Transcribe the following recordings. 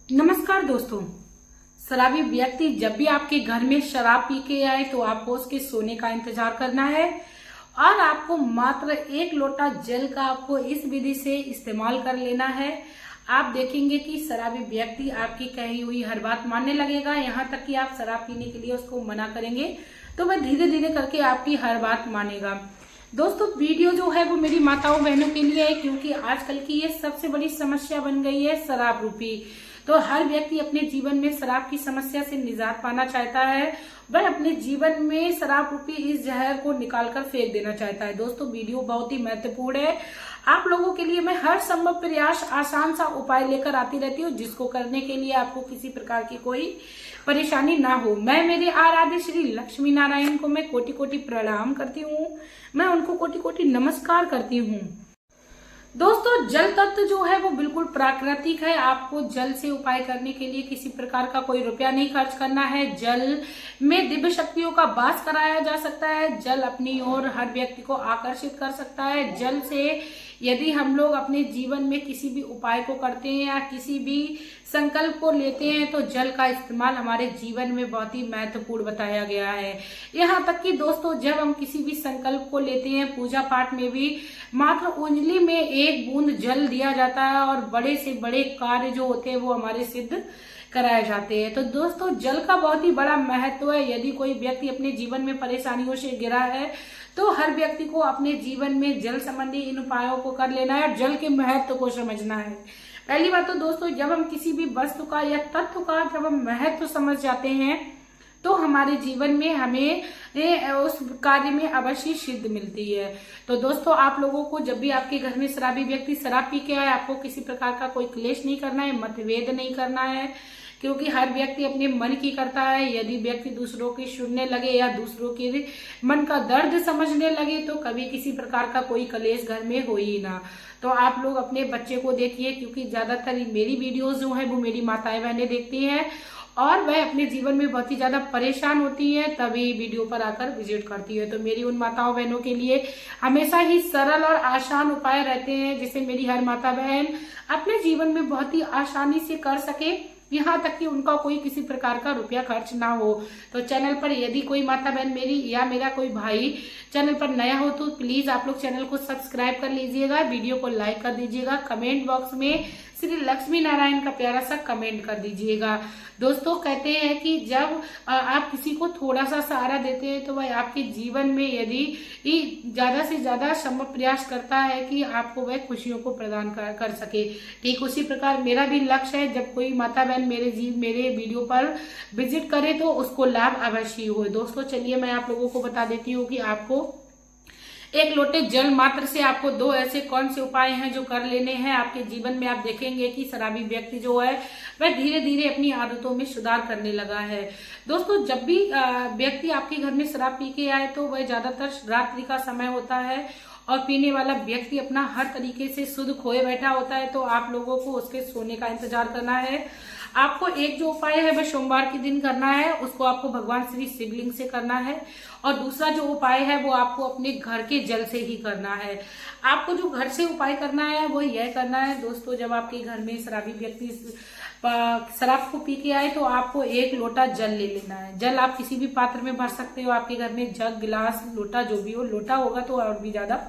नमस्कार दोस्तों। शराबी व्यक्ति जब भी आपके घर में शराब पी के आए तो आपको उसके सोने का इंतजार करना है और आपको मात्र 1 लोटा जल का आपको इस विधि से इस्तेमाल कर लेना है। आप देखेंगे कि शराबी व्यक्ति आपकी कही हुई हर बात मानने लगेगा, यहाँ तक कि आप शराब पीने के लिए उसको मना करेंगे तो वह धीरे धीरे करके आपकी हर बात मानेगा। दोस्तों, वीडियो जो है वो मेरी माताओं बहनों के लिए है, क्योंकि आजकल की ये सबसे बड़ी समस्या बन गई है शराब रूपी। तो हर व्यक्ति अपने जीवन में शराब की समस्या से निजात पाना चाहता है, वह अपने जीवन में शराब रूपी इस जहर को निकालकर फेंक देना चाहता है। दोस्तों, वीडियो बहुत ही महत्वपूर्ण है। आप लोगों के लिए मैं हर संभव प्रयास आसान सा उपाय लेकर आती रहती हूँ, जिसको करने के लिए आपको किसी प्रकार की कोई परेशानी ना हो। मैं मेरे आराध्य श्री लक्ष्मी नारायण को मैं कोटि कोटि प्रणाम करती हूँ, मैं उनको कोटि कोटि नमस्कार करती हूँ। दोस्तों, जल तत्व जो है वो बिल्कुल प्राकृतिक है। आपको जल से उपाय करने के लिए किसी प्रकार का कोई रुपया नहीं खर्च करना है। जल में दिव्य शक्तियों का वास कराया जा सकता है। जल अपनी ओर हर व्यक्ति को आकर्षित कर सकता है। जल से यदि हम लोग अपने जीवन में किसी भी उपाय को करते हैं या किसी भी संकल्प को लेते हैं तो जल का इस्तेमाल हमारे जीवन में बहुत ही महत्वपूर्ण बताया गया है। यहाँ तक कि दोस्तों, जब हम किसी भी संकल्प को लेते हैं, पूजा पाठ में भी मात्र उंगली में 1 बूंद जल दिया जाता है और बड़े से बड़े कार्य जो होते हैं वो हमारे सिद्ध कराए जाते हैं। तो दोस्तों, जल का बहुत ही बड़ा महत्व है। यदि कोई व्यक्ति अपने जीवन में परेशानियों से घिरा है तो हर व्यक्ति को अपने जीवन में जल संबंधी इन उपायों को कर लेना है और जल के महत्व को समझना है। पहली बात तो दोस्तों, जब हम किसी भी वस्तु का या तत्व का जब हम महत्व समझ जाते हैं तो हमारे जीवन में हमें उस कार्य में अवश्य सिद्ध मिलती है। तो दोस्तों, आप लोगों को जब भी आपके घर में शराबी व्यक्ति शराब पी के आए, आपको किसी प्रकार का कोई क्लेश नहीं करना है, मतभेद नहीं करना है, क्योंकि हर व्यक्ति अपने मन की करता है। यदि व्यक्ति दूसरों की सुनने लगे या दूसरों के मन का दर्द समझने लगे तो कभी किसी प्रकार का कोई कलेश घर में हो ही ना। तो आप लोग अपने बच्चे को देखिए, क्योंकि ज्यादातर मेरी वीडियोस जो है वो मेरी माताएं बहनें देखती हैं और वह अपने जीवन में बहुत ही ज्यादा परेशान होती है, तभी वीडियो पर आकर विजिट करती है। तो मेरी उन माताओं बहनों के लिए हमेशा ही सरल और आसान उपाय रहते हैं, जिसे मेरी हर माता बहन अपने जीवन में बहुत ही आसानी से कर सके, यहाँ तक कि उनका कोई किसी प्रकार का रुपया खर्च ना हो। तो चैनल पर यदि कोई माता बहन मेरी या मेरा कोई भाई चैनल पर नया हो तो प्लीज आप लोग चैनल को सब्सक्राइब कर लीजिएगा, वीडियो को लाइक कर दीजिएगा, कमेंट बॉक्स में श्री लक्ष्मी नारायण का प्यारा सा कमेंट कर दीजिएगा। दोस्तों, कहते हैं कि जब आप किसी को थोड़ा सा सहारा देते हैं तो वह आपके जीवन में यदि ज्यादा से ज्यादा संभव प्रयास करता है कि आपको वह खुशियों को प्रदान कर सके। ठीक उसी प्रकार मेरा भी लक्ष्य है, जब कोई माता बहन मेरे वीडियो पर विजिट करे तो उसको लाभ अवश्य हो। दोस्तों, चलिए मैं आप लोगों को बता देती हूँ कि आपको 1 लोटे जल मात्र से आपको 2 ऐसे कौन से उपाय हैं जो कर लेने हैं। आपके जीवन में आप देखेंगे कि शराबी व्यक्ति जो है वह धीरे धीरे अपनी आदतों में सुधार करने लगा है। दोस्तों, जब भी व्यक्ति आपके घर में शराब पी के आए तो वह ज्यादातर रात्रि का समय होता है और पीने वाला व्यक्ति अपना हर तरीके से शुद्ध खोए बैठा होता है। तो आप लोगों को उसके सोने का इंतजार करना है। आपको एक जो उपाय है वह सोमवार के दिन करना है, उसको आपको भगवान श्री शिवलिंग से करना है। और दूसरा जो उपाय है वो आपको अपने घर के जल से ही करना है। आपको जो घर से उपाय करना है वो यह करना है दोस्तों, जब आपके घर में शराबी व्यक्ति शराब को पी के आए तो आपको 1 लोटा जल ले लेना है। जल आप किसी भी पात्र में भर सकते हो, आपके घर में जग, गिलास, लोटा जो भी हो, लोटा होगा तो और भी ज्यादा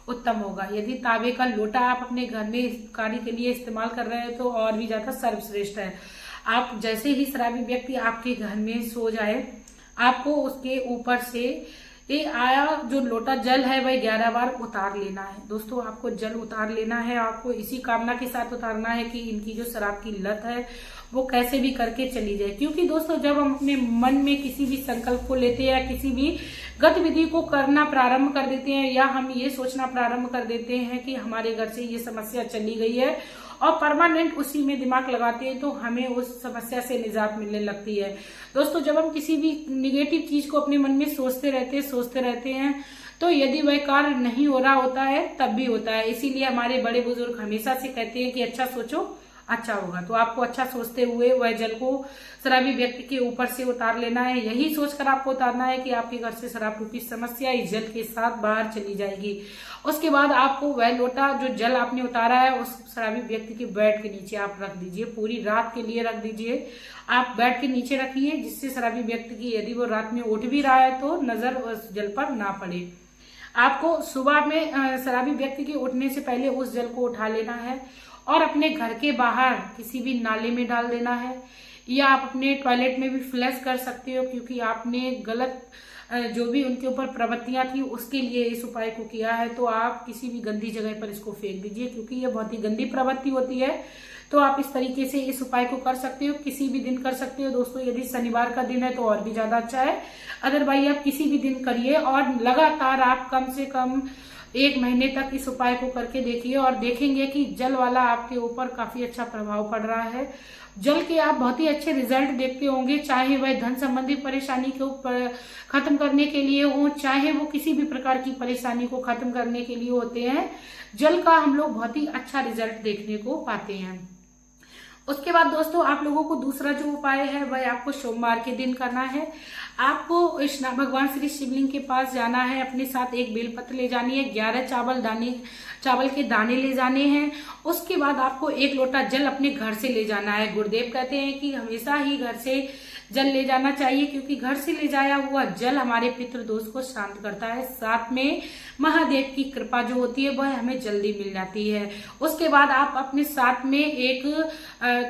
उत्तम होगा। यदि तांबे का लोटा आप अपने घर में कार्य के लिए इस्तेमाल कर रहे हैं तो और भी ज्यादा सर्वश्रेष्ठ है। आप जैसे ही शराबी व्यक्ति आपके घर में सो जाए, आपको उसके ऊपर से आया जो लोटा जल है वह 11 बार उतार लेना है। दोस्तों, आपको जल उतार लेना है, आपको इसी कामना के साथ उतारना है कि इनकी जो शराब की लत है वो कैसे भी करके चली जाए। क्योंकि दोस्तों, जब हम अपने मन में किसी भी संकल्प को लेते हैं या किसी भी गतिविधि को करना प्रारंभ कर देते हैं या हम ये सोचना प्रारंभ कर देते हैं कि हमारे घर से ये समस्या चली गई है और परमानेंट उसी में दिमाग लगाते हैं तो हमें उस समस्या से निजात मिलने लगती है। दोस्तों, जब हम किसी भी निगेटिव चीज को अपने मन में सोचते रहते हैं तो यदि वह कार्य नहीं हो रहा होता है तब भी होता है। इसीलिए हमारे बड़े बुजुर्ग हमेशा से कहते हैं कि अच्छा सोचो अच्छा होगा। तो आपको अच्छा सोचते हुए वह जल को शराबी व्यक्ति के ऊपर से उतार लेना है। यही सोचकर आपको उतारना है कि आपके घर से शराब रूपी समस्या इस जल के साथ बाहर चली जाएगी। उसके बाद आपको वह लोटा जो जल आपने उतारा है उस शराबी व्यक्ति के बेड के नीचे आप रख दीजिए। पूरी रात के लिए रख दीजिए। आप बेड के नीचे रखिए, जिससे शराबी व्यक्ति की यदि वो रात में उठ भी रहा है तो नजर उस जल पर ना पड़े। आपको सुबह में शराबी व्यक्ति के उठने से पहले उस जल को उठा लेना है और अपने घर के बाहर किसी भी नाले में डाल देना है, या आप अपने टॉयलेट में भी फ्लश कर सकते हो, क्योंकि आपने गलत जो भी उनके ऊपर प्रवृत्तियां थी उसके लिए इस उपाय को किया है। तो आप किसी भी गंदी जगह पर इसको फेंक दीजिए, क्योंकि ये बहुत ही गंदी प्रवृत्ति होती है। तो आप इस तरीके से इस उपाय को कर सकते हो, किसी भी दिन कर सकते हो दोस्तों। यदि शनिवार का दिन है तो और भी ज्यादा अच्छा है, अदरवाइज आप किसी भी दिन करिए और लगातार आप कम से कम 1 महीने तक इस उपाय को करके देखिए और देखेंगे कि जल वाला आपके ऊपर काफी अच्छा प्रभाव पड़ रहा है। जल के आप बहुत ही अच्छे रिजल्ट देखते होंगे, चाहे वह धन संबंधी परेशानी को खत्म करने के लिए हो, चाहे वो किसी भी प्रकार की परेशानी को खत्म करने के लिए होते हैं। जल का हम लोग बहुत ही अच्छा रिजल्ट देखने को पाते हैं। उसके बाद दोस्तों आप लोगों को दूसरा जो उपाय है वह आपको सोमवार के दिन करना है। आपको भगवान श्री शिवलिंग के पास जाना है, अपने साथ एक बेलपत्र ले जानी है, 11 चावल के दाने ले जाने हैं। उसके बाद आपको 1 लोटा जल अपने घर से ले जाना है। गुरुदेव कहते हैं कि हमेशा ही घर से जल ले जाना चाहिए, क्योंकि घर से ले जाया हुआ जल हमारे पितृदोष को शांत करता है। साथ में महादेव की कृपा जो होती है वह हमें जल्दी मिल जाती है। उसके बाद आप अपने साथ में एक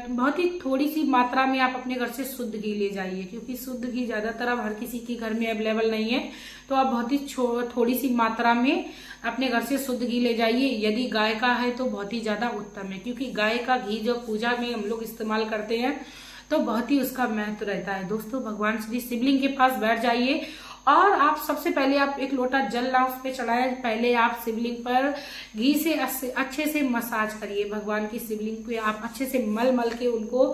बहुत ही थोड़ी सी मात्रा में आप अपने घर से शुद्ध घी ले जाइए, क्योंकि शुद्ध घी ज्यादातर अब हर किसी के घर में अवेलेबल नहीं है। तो आप बहुत ही थोड़ी सी मात्रा में अपने घर से शुद्ध घी ले जाइए। यदि गाय का है तो बहुत ही ज्यादा उत्तम है, क्योंकि गाय का घी जो पूजा में हम लोग इस्तेमाल करते हैं तो बहुत ही उसका महत्व रहता है। दोस्तों भगवान श्री शिवलिंग के पास बैठ जाइए और आप सबसे पहले आप 1 लोटा जल ना उस पे चढ़ाए, पहले आप शिवलिंग पर घी से अच्छे से मसाज करिए। भगवान की शिवलिंग पे आप अच्छे से मल के उनको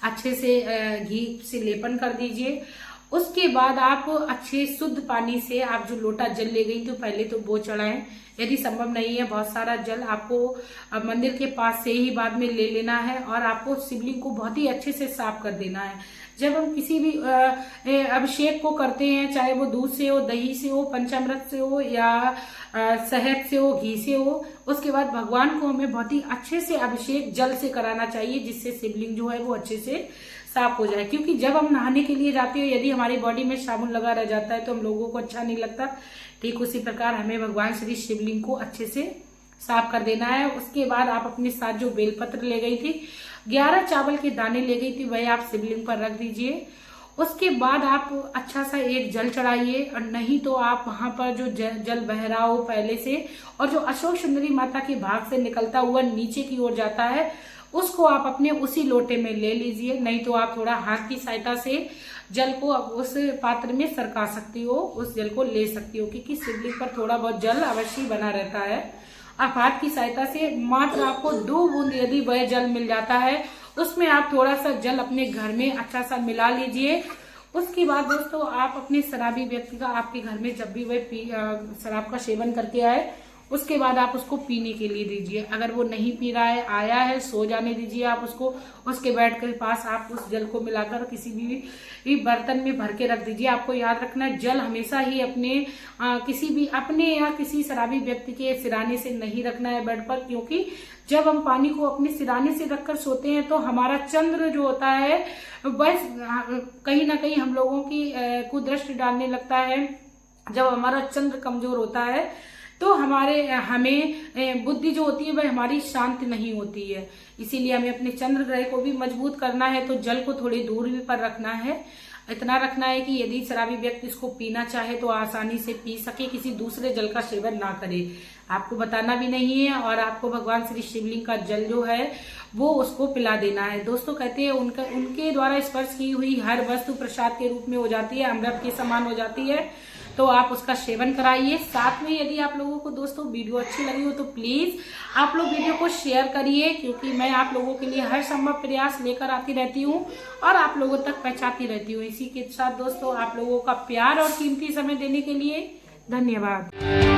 अच्छे से घी से लेपन कर दीजिए। उसके बाद आप अच्छे शुद्ध पानी से आप जो लोटा जल ले गई तो पहले तो वो चढ़ाएं। यदि संभव नहीं है बहुत सारा जल आपको मंदिर के पास से ही बाद में ले लेना है और आपको शिवलिंग को बहुत ही अच्छे से साफ कर देना है। जब हम किसी भी अभिषेक को करते हैं, चाहे वो दूध से हो, दही से हो, पंचामृत से हो या शहद से हो, घी से हो, उसके बाद भगवान को हमें बहुत ही अच्छे से अभिषेक जल से कराना चाहिए, जिससे शिवलिंग जो है वो अच्छे से साफ हो जाए। क्योंकि जब हम नहाने के लिए जाते हैं यदि हमारी बॉडी में साबुन लगा रह जाता है तो हम लोगों को अच्छा नहीं लगता। ठीक उसी प्रकार हमें भगवान श्री शिवलिंग को अच्छे से साफ कर देना है। उसके बाद आप अपने साथ जो बेलपत्र ले गई थी, 11 चावल के दाने ले गई थी, वह आप शिवलिंग पर रख दीजिए। उसके बाद आप अच्छा सा एक जल चढ़ाइए, और नहीं तो आप वहां पर जो जल बह रहा हो पहले से और जो अशोक सुंदरी माता के भाग से निकलता हुआ नीचे की ओर जाता है उसको आप अपने उसी लोटे में ले लीजिए। नहीं तो आप थोड़ा हाथ की सहायता से जल को उस पात्र में सरका सकती हो, उस जल को ले सकती हो, क्योंकि शिवलिंग पर थोड़ा बहुत जल अवश्य बना रहता है। आप हाथ की सहायता से मात्र आपको 2 बूंद यदि वह जल मिल जाता है उसमें आप थोड़ा सा जल अपने घर में अच्छा सा मिला लीजिए। उसके बाद दोस्तों आप अपने शराबी व्यक्ति का आपके घर में जब भी वह शराब का सेवन करके आए उसके बाद आप उसको पीने के लिए दीजिए। अगर वो नहीं पी रहा है, आया है, सो जाने दीजिए आप उसको। उसके बेड के पास आप उस जल को मिलाकर किसी भी बर्तन में भर के रख दीजिए। आपको याद रखना है जल हमेशा ही अपने या किसी शराबी व्यक्ति के सिराने से नहीं रखना है बेड पर, क्योंकि जब हम पानी को अपने सिराने से रखकर सोते हैं तो हमारा चंद्र जो होता है बस कहीं ना कहीं हम लोगों की कुदृष्टि डालने लगता है। जब हमारा चंद्र कमजोर होता है तो हमें बुद्धि जो होती है वह हमारी शांत नहीं होती है। इसीलिए हमें अपने चंद्र ग्रह को भी मजबूत करना है, तो जल को थोड़ी दूर भी पर रखना है। इतना रखना है कि यदि शराबी व्यक्ति इसको पीना चाहे तो आसानी से पी सके, किसी दूसरे जल का सेवन ना करे। आपको बताना भी नहीं है और आपको भगवान श्री शिवलिंग का जल जो है वो उसको पिला देना है। दोस्तों कहते हैं उनके द्वारा स्पर्श की हुई हर वस्तु प्रसाद के रूप में हो जाती है, अमृत के समान हो जाती है। तो आप उसका सेवन कराइए। साथ में यदि आप लोगों को दोस्तों वीडियो अच्छी लगी हो तो प्लीज आप लोग वीडियो को शेयर करिए, क्योंकि मैं आप लोगों के लिए हर संभव प्रयास लेकर आती रहती हूँ और आप लोगों तक पहुंचाती रहती हूँ। इसी के साथ दोस्तों आप लोगों का प्यार और कीमती समय देने के लिए धन्यवाद।